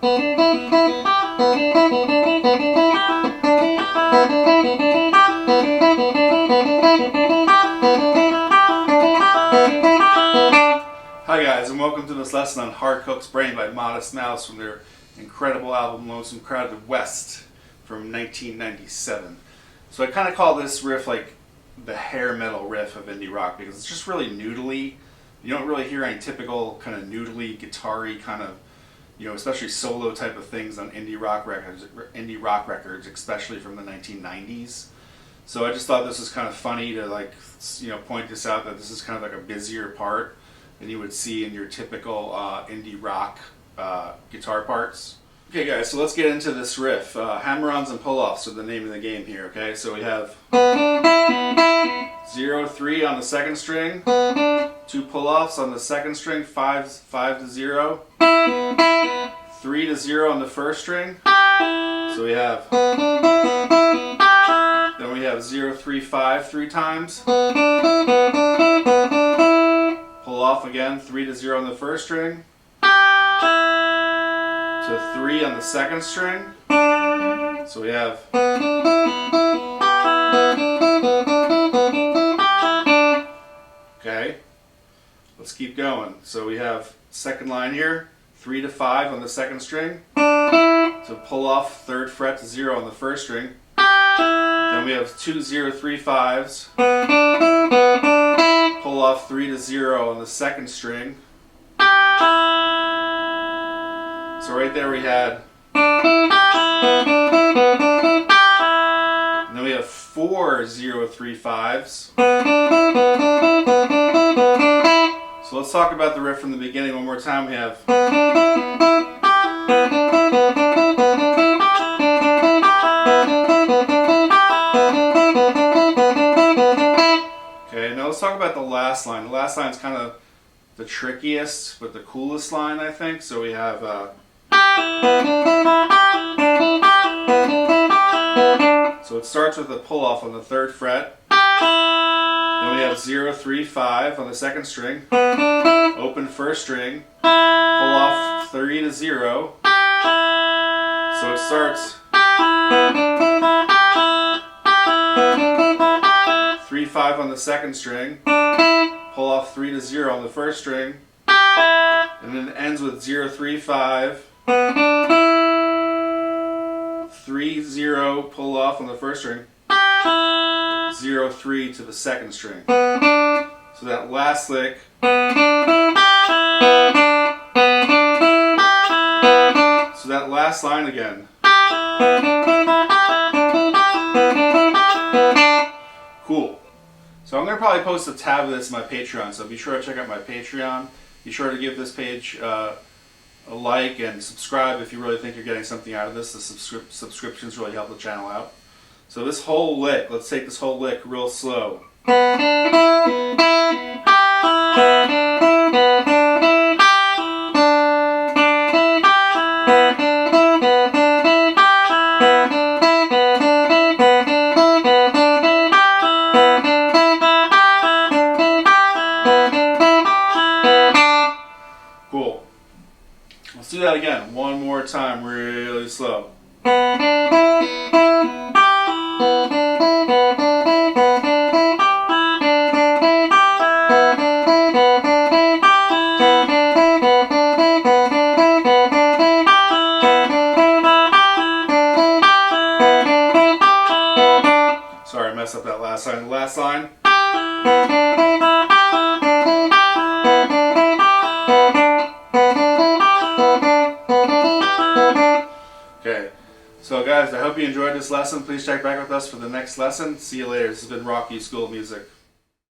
Hi guys, and welcome to this lesson on Hard Cook's Brain by Modest Mouse from their incredible album Lonesome Crowded West from 1997. So I kind of call this riff like the hair metal riff of indie rock because it's just really noodly. You don't really hear any typical kind of noodly, guitar-y kind of, especially solo type of things on indie rock records, especially from the 1990s. So I just thought this was kind of funny to point this out, that this is kind of like a busier part than you would see in your typical indie rock guitar parts. Okay guys, so let's get into this riff. Hammer-ons and pull-offs are the name of the game here, okay? So we have 0-3 on the second string, 2 pull-offs on the second string, 5-0, 3-0 on the first string. So we have, then we have 0-3-5 3 times. Pull off again, 3-0 on the first string, to 3 on the second string. So we have, okay, let's keep going. So we have second line here, 3-5 on the second string, to pull off 3rd fret to 0 on the first string. Then we have 2 0-3-5s, pull off 3-0 on the second string. So right there we had, and then we have 4 0-3-5s. So let's talk about the riff from the beginning one more time. We have, okay, now let's talk about the last line. The last line is kind of the trickiest but the coolest line, I think. So we have, so it starts with a pull off on the 3rd fret. Then we have 0-3-5 on the second string, open first string, pull off 3-0. So it starts 3-5 on the second string, pull off 3-0 on the first string, and then it ends with 0-3-5, 3-0 pull off on the first string, 0-3 to the second string. So that last lick, so that last line again. Cool. So I'm going to probably post a tab of this in my Patreon, so be sure to check out my Patreon. Be sure to give this page a like and subscribe if you really think you're getting something out of this. The subscriptions really help the channel out. So this whole lick, let's take this whole lick real slow. Cool. Let's do that again, one more time, really slow. Sorry, I messed up that last line. The last line. Okay, so guys, I hope you enjoyed this lesson. Please check back with us for the next lesson. See you later. This has been Rocky School of Music.